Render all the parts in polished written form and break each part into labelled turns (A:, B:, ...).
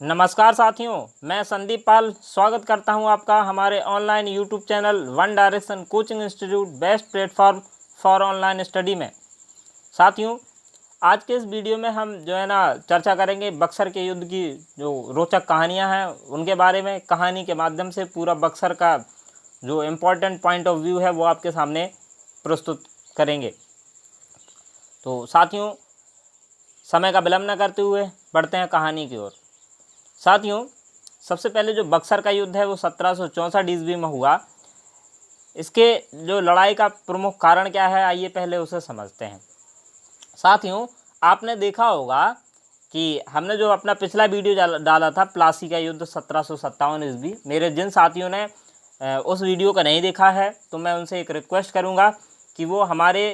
A: नमस्कार साथियों, मैं संदीप पाल स्वागत करता हूं आपका हमारे online YouTube channel one direction coaching institute best platform for online study में। साथियों, आज के इस वीडियो में हम जो है ना चर्चा करेंगे बक्सर के युद्ध की जो रोचक कहानियां हैं उनके बारे में। कहानी के माध्यम से पूरा बक्सर का जो इम्पोर्टेंट पॉइंट ऑफ व्यू है वो आपके सामने प्रस्तुत करेंगे। तो साथियों, समय का विलंब न करते हुए बढ़ते हैं कहानी की ओर। साथियों, सबसे पहले जो बक्सर का युद्ध है वो 1764 ईस्वी में हुआ। इसके जो लड़ाई का प्रमुख कारण क्या है, आइए पहले उसे समझते हैं। साथियों, आपने देखा होगा कि हमने जो अपना पिछला वीडियो डाला था प्लासी का युद्ध 1757 ईस्वी, मेरे जिन साथियों ने उस वीडियो को नहीं देखा है तो मैं उनसे एक रिक्वेस्ट करूंगा कि वो हमारे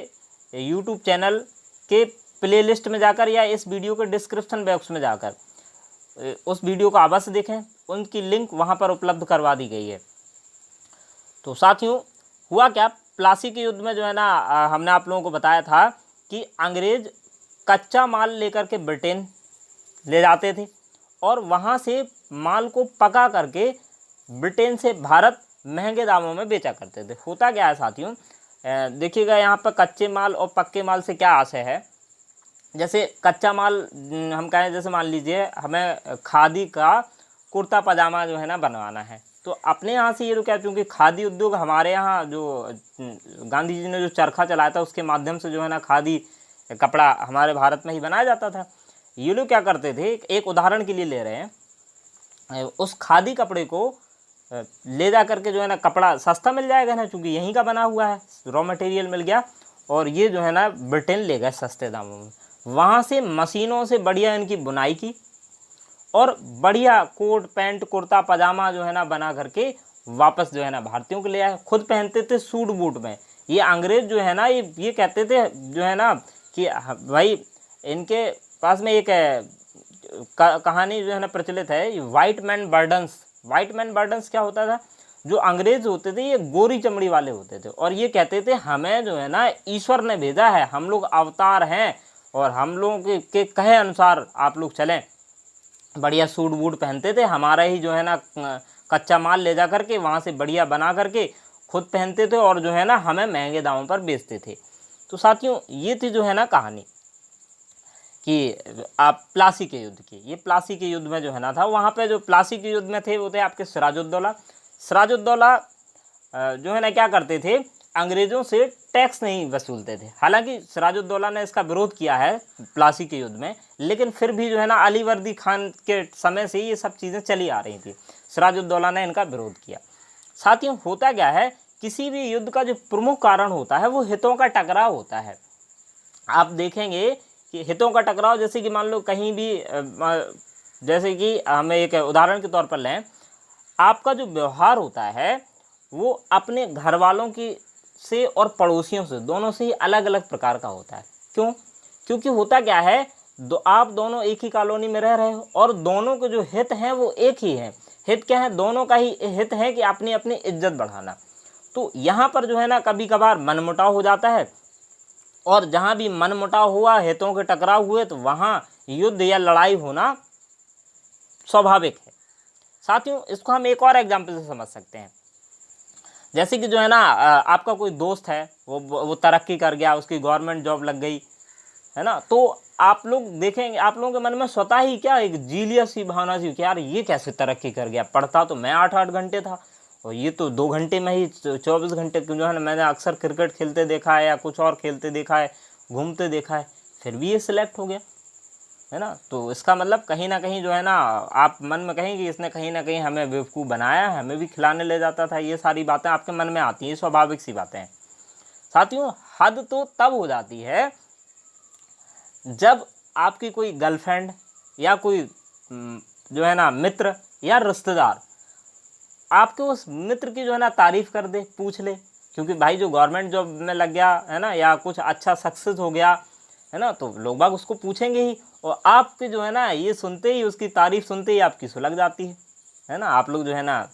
A: यूट्यूब चैनल के प्लेलिस्ट में जाकर या इस वीडियो के डिस्क्रिप्शन बॉक्स में जाकर उस वीडियो को अवश्य देखें। उनकी लिंक वहां पर उपलब्ध करवा दी गई है। तो साथियों, हुआ क्या, प्लासी के युद्ध में जो है ना हमने आप लोगों को बताया था कि अंग्रेज कच्चा माल लेकर के ब्रिटेन ले जाते थे और वहां से माल को पका करके ब्रिटेन से भारत महंगे दामों में बेचा करते थे। होता क्या है साथियों, देखिएगा यहाँ पर कच्चे माल और पक्के माल से क्या आशय है। जैसे कच्चा माल हम कहें, जैसे मान लीजिए हमें खादी का कुर्ता पजामा जो है ना बनवाना है, तो अपने यहाँ से ये तो क्या, चूँकि खादी उद्योग हमारे यहाँ जो गांधी जी ने जो चरखा चलाया था उसके माध्यम से जो है ना खादी कपड़ा हमारे भारत में ही बनाया जाता था। ये लोग क्या करते थे, एक उदाहरण के लिए ले रहे हैं, उस खादी कपड़े को ले जा करके जो है ना कपड़ा सस्ता मिल जाएगा ना, चूँकि यहीं का बना हुआ है, रॉ मटेरियल मिल गया और ये जो है ना ब्रिटेन ले गए सस्ते दामों में। वहाँ से मशीनों से बढ़िया इनकी बुनाई की और बढ़िया कोट पैंट कुर्ता पजामा जो है ना बना करके वापस जो है ना भारतीयों को ले आए। खुद पहनते थे सूट बूट में। ये अंग्रेज जो है ना ये कहते थे जो है ना कि भाई, इनके पास में एक कहानी जो है ना प्रचलित है, white man burdens. White man burdens क्या होता था, जो अंग्रेज होते थे ये गोरी चमड़ी वाले होते थे और ये कहते थे हमें जो है ना ईश्वर ने भेजा है, हम लोग अवतार हैं और हम लोगों के कहे अनुसार आप लोग चलें। बढ़िया सूट बूट पहनते थे, हमारा ही जो है ना कच्चा माल ले जा करके वहाँ से बढ़िया बना करके खुद पहनते थे और जो है ना हमें महंगे दामों पर बेचते थे। तो साथियों, ये थी जो है ना कहानी कि आप प्लासी के युद्ध की। ये प्लासी के युद्ध में जो है ना था, वहाँ पे जो प्लासी के युद्ध में थे वो थे आपके सिराजुद्दौला। सिराजुद्दौला जो है ना क्या करते थे, अंग्रेज़ों से टैक्स नहीं वसूलते थे। हालांकि सिराजुद्दौला ने इसका विरोध किया है प्लासी के युद्ध में, लेकिन फिर भी जो है ना अलीवर्दी खान के समय से ये सब चीज़ें चली आ रही थी। सिराजुद्दौला ने इनका विरोध किया। साथियों, होता क्या है, किसी भी युद्ध का जो प्रमुख कारण होता है वो हितों का टकराव होता है। आप देखेंगे कि हितों का टकराव, जैसे कि मान लो कहीं भी जैसे कि हमें एक उदाहरण के तौर पर लें, आपका जो व्यवहार होता है वो अपने घर वालों की से और पड़ोसियों से, दोनों से ही अलग अलग प्रकार का होता है। क्यों? क्योंकि होता क्या है, आप दोनों एक ही कॉलोनी में रह रहे हो और दोनों के जो हित हैं वो एक ही हैं। हित क्या है, दोनों का ही हित है कि अपनी अपनी इज्जत बढ़ाना। तो यहाँ पर जो है ना कभी कभार मनमुटाव हो जाता है और जहाँ भी मनमुटाव हुआ, हितों के टकराव हुए, तो वहाँ युद्ध या लड़ाई होना स्वाभाविक है। साथियों, इसको हम एक और एग्जाम्पल से समझ सकते हैं। जैसे कि जो है ना आपका कोई दोस्त है, वो तरक्की कर गया, उसकी गवर्नमेंट जॉब लग गई है ना, तो आप लोग देखेंगे, आप लोगों के मन में स्वतः ही क्या एक जीलियस सी भावना सी कि यार ये कैसे तरक्की कर गया, पढ़ता तो मैं 8-8 घंटे था और ये तो 2 घंटे में ही 24 घंटे जो है ना, मैंने अक्सर क्रिकेट खेलते देखा है या कुछ और खेलते देखा है, घूमते देखा है, फिर भी ये सिलेक्ट हो गया है ना। तो इसका मतलब कहीं ना कहीं जो है ना आप मन में कहें कि इसने कहीं ना कहीं हमें बेवकूफ़ बनाया है, हमें भी खिलाने ले जाता था। ये सारी बातें आपके मन में आती हैं, स्वाभाविक सी बातें हैं। साथियों, हद तो तब हो जाती है जब आपकी कोई गर्लफ्रेंड या कोई जो है ना मित्र या रिश्तेदार आपके उस मित्र की जो है ना तारीफ़ कर दे, पूछ ले, क्योंकि भाई जो गवर्नमेंट जॉब में लग गया है ना या कुछ अच्छा सक्सेस हो गया है ना, तो लोग बाग उसको पूछेंगे ही और आपके जो है ना ये सुनते ही, उसकी तारीफ़ सुनते ही आपकी सुलग जाती है ना। आप लोग जो है ना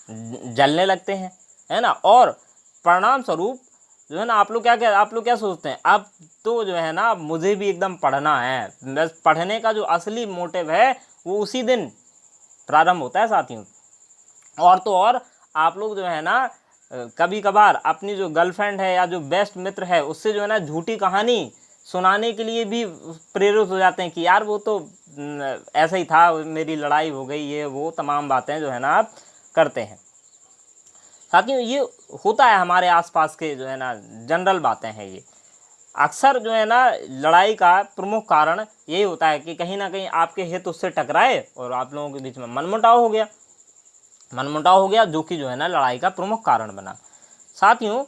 A: जलने लगते हैं है ना, और परिणाम स्वरूप जो है ना आप लोग क्या सोचते हैं, अब तो जो है ना मुझे भी एकदम पढ़ना है, बस पढ़ने का जो असली मोटिव है वो उसी दिन प्रारंभ होता है साथियों। और तो और आप लोग जो है ना कभी कभार अपनी जो गर्लफ्रेंड है या जो बेस्ट मित्र है उससे जो है ना झूठी कहानी सुनाने के लिए भी प्रेरित हो जाते हैं कि यार वो तो ऐसा ही था, मेरी लड़ाई हो गई, ये वो तमाम बातें जो है ना आप करते हैं। साथियों ये होता है हमारे आसपास के जो है ना जनरल बातें हैं। ये अक्सर जो है ना लड़ाई का प्रमुख कारण यही होता है कि कहीं ना कहीं आपके हित उससे टकराए और आप लोगों के बीच में मनमुटाव हो गया, जो कि जो है ना लड़ाई का प्रमुख कारण बना। साथियों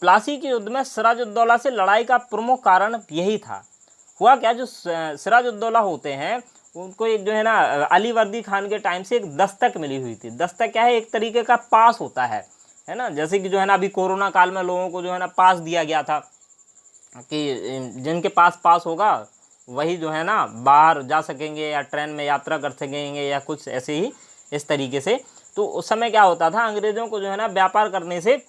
A: प्लासी के युद्ध में सिराजुद्दौला से लड़ाई का प्रमुख कारण यही था। हुआ क्या, जो सिराजुद्दौला होते हैं उनको एक जो है ना अली वर्दी खान के टाइम से एक दस्तक मिली हुई थी। दस्तक क्या है, एक तरीके का पास होता है ना, जैसे कि जो है ना अभी कोरोना काल में लोगों को जो है ना पास दिया गया था कि जिनके पास होगा वही जो है ना बाहर जा सकेंगे या ट्रेन में यात्रा कर सकेंगे या कुछ ऐसे ही इस तरीके से। तो उस समय क्या होता था, अंग्रेज़ों को जो है ना व्यापार करने से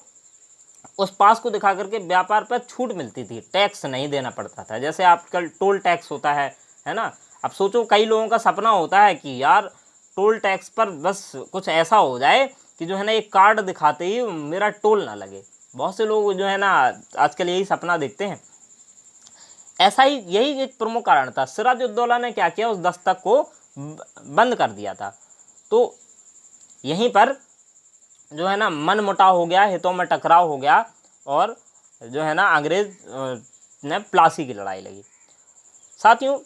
A: उस पास को दिखा करके व्यापार पर छूट मिलती थी, टैक्स नहीं देना पड़ता था। जैसे आजकल टोल टैक्स होता है ना। अब सोचो कई लोगों का सपना होता है कि यार टोल टैक्स पर बस कुछ ऐसा हो जाए कि जो है ना एक कार्ड दिखाते ही मेरा टोल ना लगे। बहुत से लोग जो है ना आजकल यही सपना देखते हैं। ऐसा ही यही एक प्रमुख कारण था। सिराजुद्दौला ने क्या किया, उस दस्तक को बंद कर दिया था। तो यहीं पर जो है ना मन मुटाव हो गया, हितों में टकराव हो गया और जो है ना अंग्रेज ने प्लासी की लड़ाई लगी। साथियों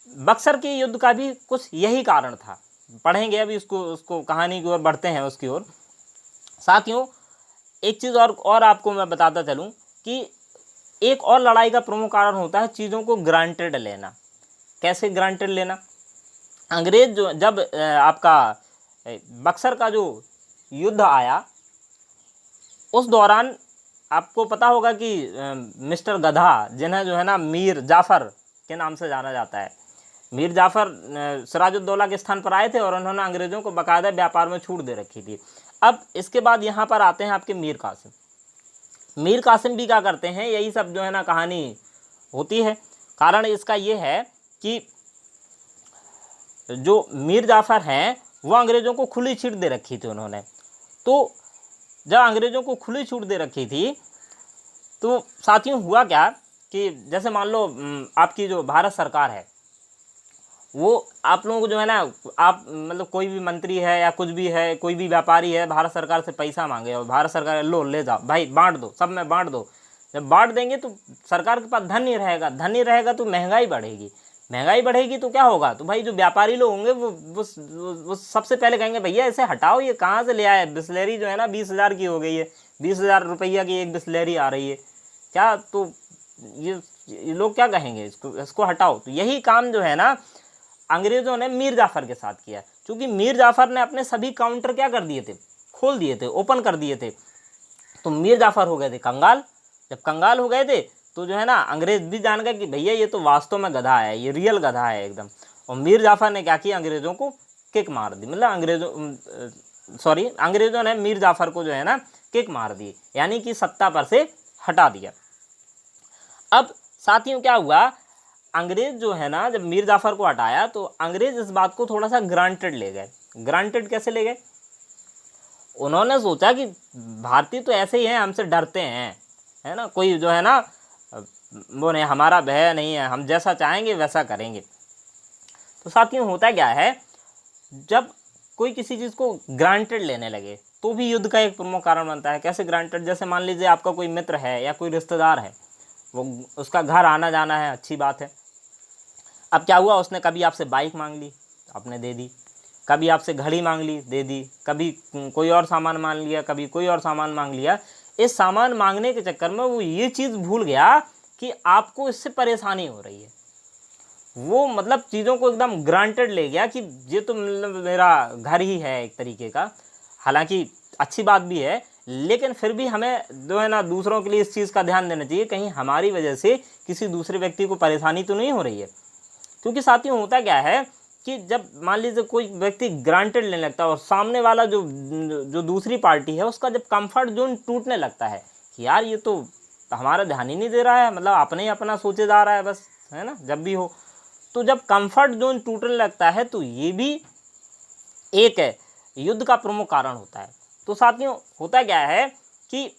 A: बक्सर के युद्ध का भी कुछ यही कारण था। पढ़ेंगे अभी उसको कहानी की ओर बढ़ते हैं उसकी ओर। साथियों एक चीज़ और आपको मैं बताता चलूँ कि एक और लड़ाई का प्रमुख कारण होता है चीज़ों को ग्रांटेड लेना। कैसे ग्रांटेड लेना, अंग्रेज जो जब आपका बक्सर का जो युद्ध आया उस दौरान आपको पता होगा कि मिस्टर गधा, जिन्हें जो है ना मीर जाफ़र के नाम से जाना जाता है, मीर जाफ़र सिराजुद्दौला के स्थान पर आए थे और उन्होंने अंग्रेज़ों को बाकायदा व्यापार में छूट दे रखी थी। अब इसके बाद यहाँ पर आते हैं आपके मीर कासिम। मीर कासिम भी क्या करते हैं, यही सब जो है ना कहानी होती है। कारण इसका ये है कि जो मीर जाफ़र हैं वो अंग्रेज़ों को खुली छूट दे रखी थी उन्होंने। तो जब अंग्रेज़ों को खुली छूट दे रखी थी तो साथियों हुआ क्या कि जैसे मान लो आपकी जो भारत सरकार है वो आप लोगों को जो है ना, आप मतलब कोई भी मंत्री है या कुछ भी है, कोई भी व्यापारी है, भारत सरकार से पैसा मांगे और भारत सरकार लो ले जाओ भाई बांट दो, सब में बांट दो। जब बांट देंगे तो सरकार के पास धन नहीं रहेगा तो महंगाई बढ़ेगी तो क्या होगा, तो भाई जो व्यापारी लोग होंगे वो सबसे पहले कहेंगे भैया इसे हटाओ, ये कहाँ से ले आए, बिस्लेरी जो है ना 20,000 की हो गई है, 20,000 रुपया की एक बिस्लेरी आ रही है क्या, तो ये लोग क्या कहेंगे, इसको हटाओ। तो यही काम जो है ना अंग्रेज़ों ने मीर जाफ़र के साथ किया, क्योंकि मीर जाफ़र ने अपने सभी काउंटर क्या कर दिए थे, खोल दिए थे, ओपन कर दिए थे। तो मीर जाफ़र हो गए थे कंगाल। जब कंगाल हो गए थे तो जो है ना अंग्रेज़ भी जान गए कि भैया ये तो वास्तव में गधा है, ये रियल गधा है एकदम। और मीर जाफ़र ने क्या किया, अंग्रेज़ों को किक मार दी, मतलब अंग्रेज़ों ने मीर जाफ़र को जो है ना किक मार दी, यानी कि सत्ता पर से हटा दिया। अब साथियों क्या हुआ, अंग्रेज़ जो है ना जब मीर जाफ़र को हटाया तो अंग्रेज़ इस बात को थोड़ा सा ग्रांटेड ले गए। ग्रांटेड कैसे ले गए, उन्होंने सोचा कि भारतीय तो ऐसे ही हैं, हमसे डरते हैं, है ना, कोई जो है ना वो नहीं, हमारा भय नहीं है, हम जैसा चाहेंगे वैसा करेंगे। तो साथियों होता क्या है, जब कोई किसी चीज़ को ग्रांटेड लेने लगे तो भी युद्ध का एक प्रमुख कारण बनता है। कैसे ग्रांटेड, जैसे मान लीजिए आपका कोई मित्र है या कोई रिश्तेदार है, वो उसका घर आना जाना है, अच्छी बात है। अब क्या हुआ, उसने कभी आपसे बाइक मांग ली, आपने दे दी, कभी आपसे घड़ी मांग ली, दे दी, कभी कोई और सामान मांग लिया, कभी कोई और सामान मांग लिया। इस सामान मांगने के चक्कर में वो ये चीज़ भूल गया कि आपको इससे परेशानी हो रही है। वो मतलब चीज़ों को एकदम ग्रांटेड ले गया कि ये तो मतलब मेरा घर ही है एक तरीके का। हालांकि अच्छी बात भी है, लेकिन फिर भी हमें जो है ना दूसरों के लिए इस चीज़ का ध्यान देना चाहिए, कहीं हमारी वजह से किसी दूसरे व्यक्ति को परेशानी तो नहीं हो रही है। क्योंकि साथियों होता क्या है कि जब मान लीजिए कोई व्यक्ति ग्रांटेड लेने लगता है और सामने वाला जो दूसरी पार्टी है उसका जब कंफर्ट जोन टूटने लगता है, कि यार ये तो हमारा ध्यान ही नहीं दे रहा है, मतलब अपने ही अपना सोचे जा रहा है बस, है ना, जब भी हो। तो जब कंफर्ट जोन टूटने लगता है तो ये भी एक युद्ध का प्रमुख कारण होता है। तो साथियों होता क्या है कि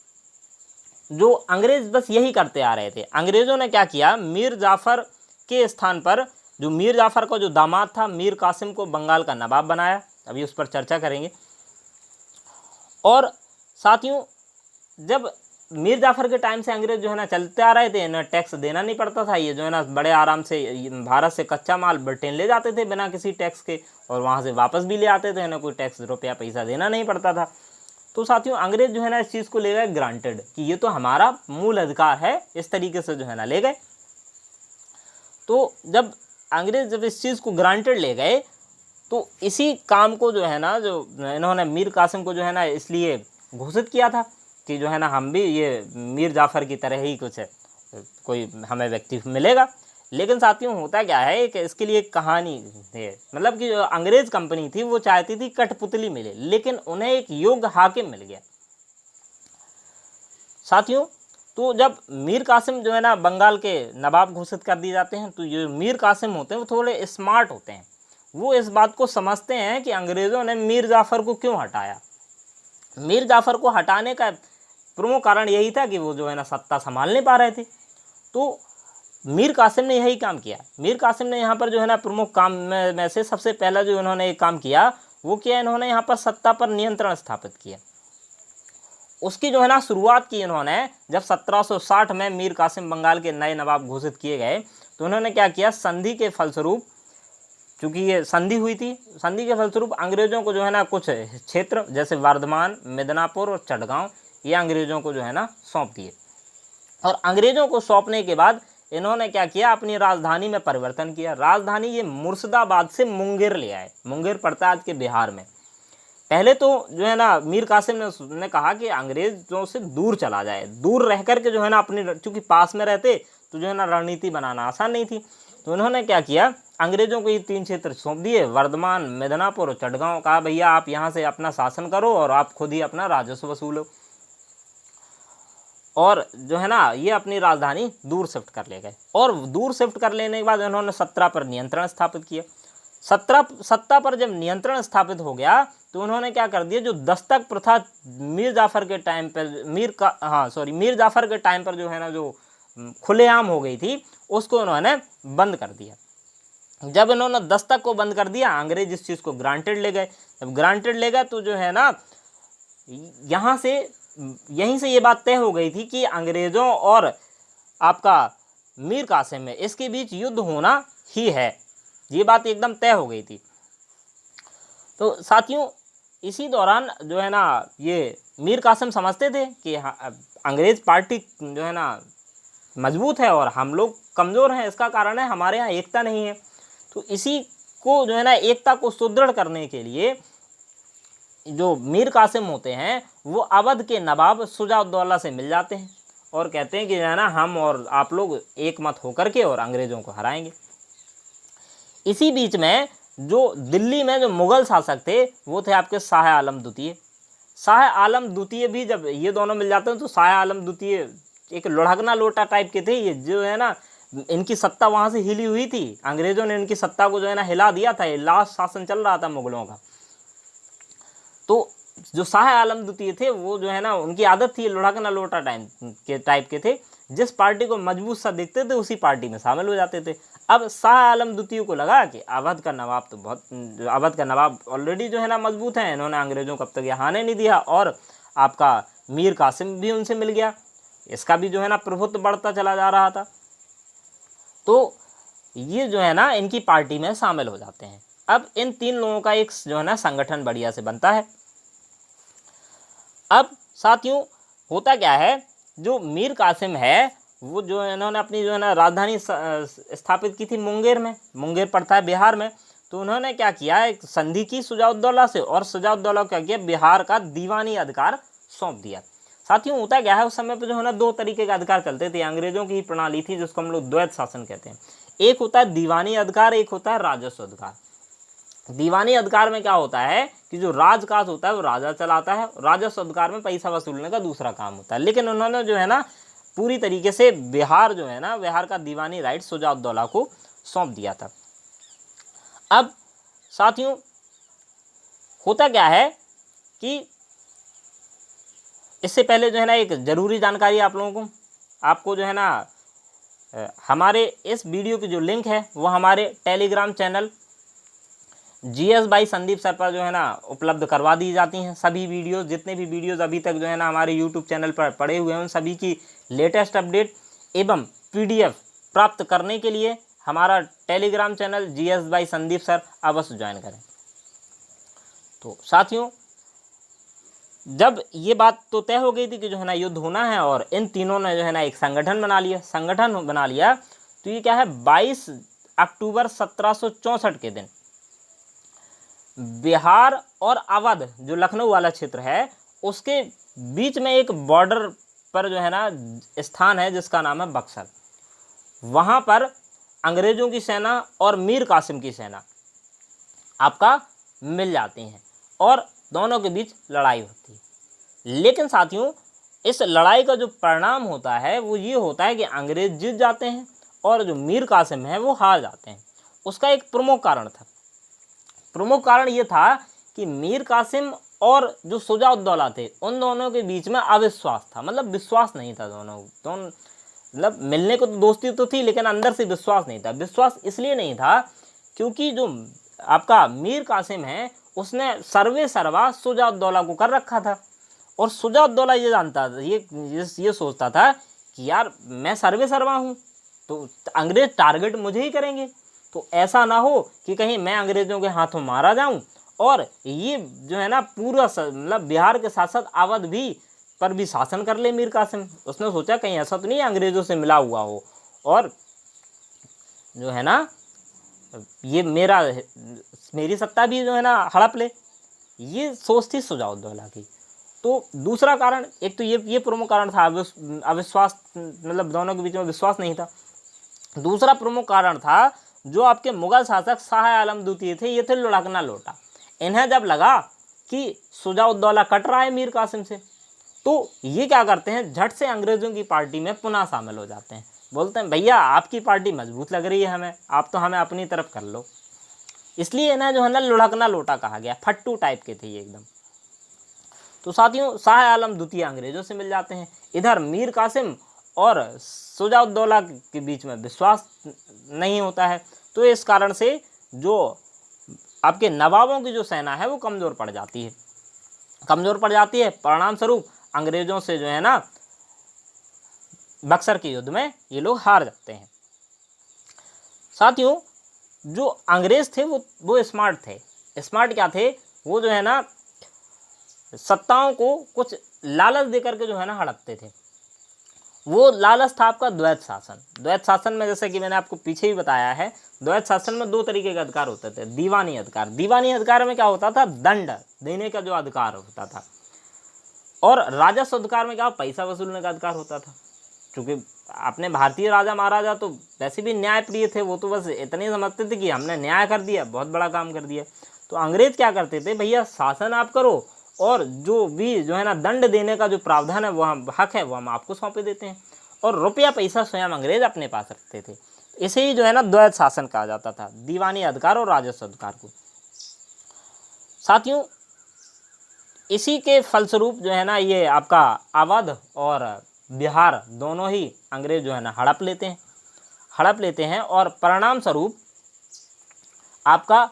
A: जो अंग्रेज बस यही करते आ रहे थे। अंग्रेजों ने क्या किया, मीर जाफ़र के स्थान पर जो मीर जाफ़र का जो दामाद था मीर कासिम को बंगाल का नवाब बनाया। अभी उस पर चर्चा करेंगे। और साथियों जब मीर जाफ़र के टाइम से अंग्रेज जो है ना चलते आ रहे थे ना, टैक्स देना नहीं पड़ता था। ये जो है ना बड़े आराम से भारत से कच्चा माल ब्रिटेन ले जाते थे बिना किसी टैक्स के, और वहाँ से वापस भी ले आते थे ना, कोई टैक्स रुपया पैसा देना नहीं पड़ता था। तो साथियों अंग्रेज जो है ना इस चीज़ को ले गए ग्रांटेड कि ये तो हमारा मूल अधिकार है, इस तरीके से जो है ना ले गए। तो जब अंग्रेज जब इस चीज़ को ग्रांटेड ले गए तो इसी काम को जो है ना, जो इन्होंने मीर कासिम को जो है ना इसलिए घोषित किया था कि जो है ना हम भी ये मीर जाफ़र की तरह ही कुछ है, कोई हमें व्यक्ति मिलेगा। लेकिन साथियों होता क्या है कि इसके लिए एक कहानी है, मतलब कि जो अंग्रेज कंपनी थी वो चाहती थी कठपुतली मिले, लेकिन उन्हें एक योग्य हाकिम मिल गया। साथियों तो जब मीर कासिम जो है ना बंगाल के नवाब घोषित कर दिए जाते हैं, तो ये मीर कासिम होते हैं वो थोड़े स्मार्ट होते हैं। वो इस बात को समझते हैं कि अंग्रेज़ों ने मीर जाफ़र को क्यों हटाया। मीर जाफ़र को हटाने का प्रमुख कारण यही था कि वो जो है ना सत्ता संभाल नहीं पा रहे थे। तो मीर कासिम ने यही काम किया। मीर कासिम ने यहाँ पर जो है ना प्रमुख काम में से सबसे पहला जो इन्होंने एक काम किया वो किया, इन्होंने यहाँ पर सत्ता पर नियंत्रण स्थापित किया। उसकी जो है ना शुरुआत की इन्होंने जब 1760 में मीर कासिम बंगाल के नए नवाब घोषित किए गए, तो उन्होंने क्या किया, संधि के फलस्वरूप, चूँकि ये संधि हुई थी, संधि के फलस्वरूप अंग्रेज़ों को जो है ना कुछ क्षेत्र जैसे वर्धमान, मिदनापुर और चटगांव ये अंग्रेज़ों को जो है ना सौंप दिए। और अंग्रेज़ों को सौंपने के बाद इन्होंने क्या किया, अपनी राजधानी में परिवर्तन किया। राजधानी ये मुर्शिदाबाद से मुंगेर ले आए। मुंगेर पड़ता है आज के बिहार में। पहले तो जो है ना मीर कासिम ने कहा कि अंग्रेज़ों से दूर चला जाए, दूर रह कर के जो है ना अपनी, चूँकि पास में रहते तो जो है ना रणनीति बनाना आसान नहीं थी। तो उन्होंने क्या किया, अंग्रेज़ों को ये 3 क्षेत्र सौंप दिए, वर्धमान, मिदनापुर और चटगांव। कहा भैया आप यहाँ से अपना शासन करो और आप खुद ही अपना राजस्व वसूलो। और जो है ना ये अपनी राजधानी दूर शिफ्ट कर ले गए। और दूर शिफ्ट कर लेने के बाद उन्होंने सत्ता पर नियंत्रण स्थापित किया। सत्ता पर जब नियंत्रण स्थापित हो गया तो उन्होंने क्या कर दिया, जो दस्तक प्रथा मीर जाफ़र के टाइम पर मीर जाफ़र के टाइम पर जो है ना जो खुलेआम हो गई थी, उसको उन्होंने बंद कर दिया। जब इन्होंने दस्तक को बंद कर दिया, अंग्रेज इस चीज़ को ग्रांटेड ले गए। जब ग्रांटेड ले गए तो जो है ना यहीं से ये बात तय हो गई थी कि अंग्रेज़ों और आपका मीर कासिम में इसके बीच युद्ध होना ही है। ये बात एकदम तय हो गई थी। तो साथियों इसी दौरान जो है ना ये मीर कासिम समझते थे कि अंग्रेज़ पार्टी जो है ना मजबूत है और हम लोग कमज़ोर हैं, इसका कारण है हमारे यहाँ एकता नहीं है। तो इसी को जो है ना एकता को सुदृढ़ करने के लिए जो मीर कासिम होते हैं वो अवध के नवाब शुजा-उद-दौला से मिल जाते हैं और कहते हैं कि जो है ना हम और आप लोग एक मत होकर के और अंग्रेज़ों को हराएंगे। इसी बीच में जो दिल्ली में जो मुग़ल शासक थे वो थे आपके शाह आलम द्वितीय। शाह आलम द्वितीय भी जब ये दोनों मिल जाते हैं तो शाह आलम द्वितीय एक लुढ़कना लोटा टाइप के थे। ये जो है ना इनकी सत्ता वहाँ से हिली हुई थी, अंग्रेज़ों ने इनकी सत्ता को जो है ना हिला दिया था। ये लास्ट शासन चल रहा था मुग़लों का। तो जो शाह आलम द्वितीय थे वो जो है ना उनकी आदत थी लुढ़कना लोटा टाइप के थे। जिस पार्टी को मजबूत सा देखते थे उसी पार्टी में शामिल हो जाते थे। अब शाह आलम द्वितीय को लगा कि अवध का नवाब ऑलरेडी जो है ना मजबूत है, इन्होंने अंग्रेज़ों को अब तक यहाँ आने नहीं दिया और आपका मीर कासिम भी उनसे मिल गया, इसका भी जो है ना प्रभुत्व बढ़ता चला जा रहा था। तो ये जो है ना इनकी पार्टी में शामिल हो जाते हैं। अब इन 3 लोगों का एक जो है ना संगठन बढ़िया से बनता है। अब साथियों होता क्या है, जो मीर कासिम है वो जो है इन्होंने अपनी जो है ना राजधानी स्थापित की थी मुंगेर में। मुंगेर पड़ता है बिहार में। तो उन्होंने क्या किया, एक संधि की शुजा-उद-दौला से और शुजा-उद-दौला क्या किया, बिहार का दीवानी अधिकार सौंप दिया। साथियों होता क्या है, उस समय पर जो है ना 2 तरीके के अधिकार चलते थे। अंग्रेज़ों की ही प्रणाली थी जिसको हम लोग द्वैत शासन कहते हैं। एक होता है दीवानी अधिकार, एक होता है राजस्व अधिकार। दीवानी अधिकार में क्या होता है कि जो राजकाज होता है वो राजा चलाता है, राजस्व अधिकार में पैसा वसूलने का दूसरा काम होता है। लेकिन उन्होंने जो है ना पूरी तरीके से बिहार जो है ना, बिहार का दीवानी राइट शुजा-उद-दौला को सौंप दिया था। अब साथियों होता क्या है कि इससे पहले जो है ना एक ज़रूरी जानकारी आप लोगों को, आपको जो है ना हमारे इस वीडियो की जो लिंक है वो हमारे Telegram channel GS by Sandeep sir पर जो है ना उपलब्ध करवा दी जाती हैं। सभी वीडियोज़, जितने भी वीडियोज़ अभी तक जो है ना हमारे YouTube चैनल पर पड़े हुए हैं, उन सभी की लेटेस्ट अपडेट एवं PDF प्राप्त करने के लिए हमारा Telegram channel GS by Sandeep sir अवश्य ज्वाइन करें। तो साथियों जब ये बात तो तय हो गई थी कि जो है ना युद्ध होना है और इन तीनों ने जो है ना एक संगठन बना लिया, तो ये क्या है 22 अक्टूबर 1764 के दिन बिहार और अवध जो लखनऊ वाला क्षेत्र है उसके बीच में एक बॉर्डर पर जो है ना स्थान है जिसका नाम है बक्सर। वहाँ पर अंग्रेज़ों की सेना और मीर कासिम की सेना आपका मिल जाती हैं और दोनों के बीच लड़ाई होती है। लेकिन साथियों इस लड़ाई का जो परिणाम होता है वो ये होता है कि अंग्रेज़ जीत जाते हैं और जो मीर कासिम है वो हार जाते हैं। उसका एक प्रमुख कारण ये था कि मीर कासिम और जो शुजा-उद-दौला थे उन दोनों के बीच में अविश्वास था, मतलब विश्वास नहीं था। दोनों मतलब मिलने को तो दोस्ती तो थी लेकिन अंदर से विश्वास नहीं था। विश्वास इसलिए नहीं था क्योंकि जो आपका मीर कासिम है उसने सर्वे सर्वा शुजा-उद-दौला को कर रखा था और शुजा-उद-दौला ये जानता था, ये सोचता था कि यार मैं सर्वे सर्वा हूँ तो अंग्रेज टारगेट मुझे ही करेंगे, तो ऐसा ना हो कि कहीं मैं अंग्रेज़ों के हाथों मारा जाऊं और ये जो है ना पूरा मतलब बिहार के साथ साथ अवध भी पर भी शासन कर ले मीर कासिम। उसने सोचा कहीं ऐसा तो नहीं अंग्रेज़ों से मिला हुआ हो और जो है ना ये मेरी सत्ता भी जो है ना हड़प ले, ये सोच थी शुजा-उद-दौला की। तो दूसरा कारण, एक तो ये प्रमुख कारण था अविश्वास, मतलब दोनों के बीच में विश्वास नहीं था। दूसरा प्रमुख कारण था जो आपके मुगल शासक शाह आलम द्वितीय थे, ये थे लुढ़कना लोटा। इन्हें जब लगा कि शुजा-उद-दौला कट रहा है मीर कासिम से, तो ये क्या करते हैं झट से अंग्रेज़ों की पार्टी में पुनः शामिल हो जाते हैं। बोलते हैं भैया आपकी पार्टी मजबूत लग रही है हमें, आप तो हमें अपनी तरफ कर लो। इसलिए इन्हें जो है ना लुढ़कना लोटा कहा गया, फट्टू टाइप के थे ये एकदम। तो साथियों शाह आलम द्वितीय अंग्रेज़ों से मिल जाते हैं, इधर मीर कासिम और शुजा-उद-दौला के बीच में विश्वास नहीं होता है, तो इस कारण से जो आपके नवाबों की जो सेना है वो कमज़ोर पड़ जाती है। परिणाम स्वरूप अंग्रेज़ों से जो है ना बक्सर के युद्ध में ये लोग हार जाते हैं। साथियों जो अंग्रेज़ थे वो स्मार्ट थे। स्मार्ट क्या थे, वो जो है ना सत्ताओं को कुछ लालच देकर के जो है ना हड़पते थे। वो लालच था आपका द्वैत शासन। द्वैत शासन में जैसे कि मैंने आपको पीछे ही बताया है, द्वैत शासन में दो तरीके के अधिकार होते थे। दीवानी अधिकार में क्या होता था, दंड देने का जो अधिकार होता था, और राजस्व अधिकार में क्या पैसा वसूलने का अधिकार होता था। क्योंकि अपने भारतीय राजा महाराजा तो वैसे भी न्याय प्रिय थे, वो तो बस इतने समझते थे कि हमने न्याय कर दिया, बहुत बड़ा काम कर दिया। तो अंग्रेज क्या करते थे, भैया शासन आप करो और जो भी जो है ना दंड देने का जो प्रावधान है, वो हम हक है वो हम आपको सौंपे देते हैं, और रुपया पैसा स्वयं अंग्रेज अपने पास रखते थे। इसे ही जो है ना द्वैत शासन कहा जाता था, दीवानी अधिकार और राजस्व अधिकार को। साथियों इसी के फलस्वरूप जो है ना ये आपका अवध और बिहार दोनों ही अंग्रेज जो है ना हड़प लेते हैं और परिणाम स्वरूप आपका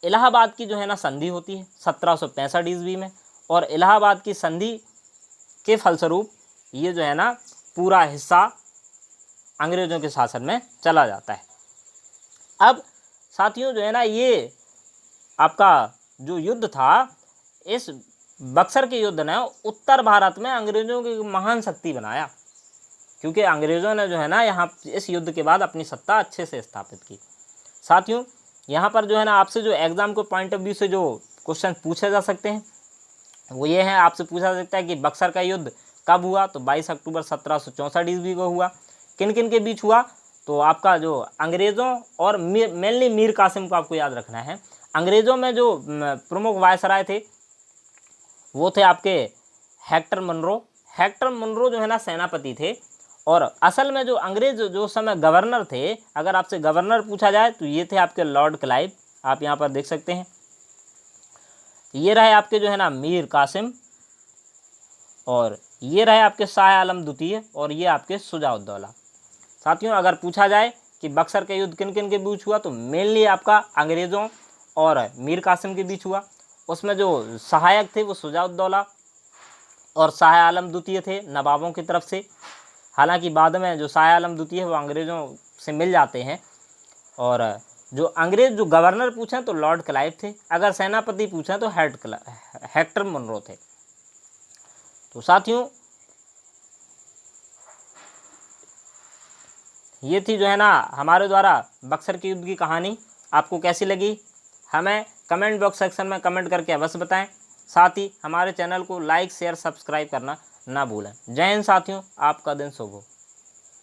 A: इलाहाबाद की जो है ना संधि होती है 1765 ईस्वी में, और इलाहाबाद की संधि के फलस्वरूप ये जो है ना पूरा हिस्सा अंग्रेज़ों के शासन में चला जाता है। अब साथियों जो है ना ये आपका जो युद्ध था, इस बक्सर के युद्ध ने उत्तर भारत में अंग्रेज़ों की महान शक्ति बनाया, क्योंकि अंग्रेज़ों ने जो है ना यहाँ इस युद्ध के बाद अपनी सत्ता अच्छे से स्थापित की। साथियों यहाँ पर जो है ना आपसे जो एग्ज़ाम को पॉइंट ऑफ व्यू से जो क्वेश्चन पूछे जा सकते हैं वो ये है, आपसे पूछा जा सकता है कि बक्सर का युद्ध कब हुआ, तो 22 अक्टूबर 1764 ईस्वी को हुआ। किन किन के बीच हुआ, तो आपका जो अंग्रेज़ों और मेनली मीर कासिम को आपको याद रखना है। अंग्रेज़ों में जो प्रमुख वायसराय थे वो थे आपके हेक्टर मनरो। हेक्टर मनरो जो है ना सेनापति थे, और असल में जो अंग्रेज जो समय गवर्नर थे, अगर आपसे गवर्नर पूछा जाए तो ये थे आपके लॉर्ड क्लाइव। आप यहाँ पर देख सकते हैं, ये रहे आपके जो है ना मीर कासिम, और ये रहे आपके शाह आलम द्वितीय, और ये आपके शुजाउद्दौला। साथियों, अगर पूछा जाए कि बक्सर का युद्ध किन किन के बीच हुआ, तो मेनली आपका अंग्रेज़ों और मीर कासिम के बीच हुआ। उसमें जो सहायक थे वो शुजाउद्दौला और शाह आलम द्वितीय थे नवाबों की तरफ से। हालांकि बाद में जो शाह आलम द्वितीय है वो अंग्रेज़ों से मिल जाते हैं, और जो अंग्रेज़ जो गवर्नर पूछें तो लॉर्ड क्लाइव थे, अगर सेनापति पूछें तो हेक्टर मनरो थे। तो साथियों, ये थी जो है ना हमारे द्वारा बक्सर के युद्ध की कहानी। आपको कैसी लगी हमें कमेंट बॉक्स सेक्शन में कमेंट करके अवश्य बताएं। साथ ही हमारे चैनल को लाइक शेयर सब्सक्राइब करना ना भूलें। जय हिंद साथियों, आपका दिन शुभ हो।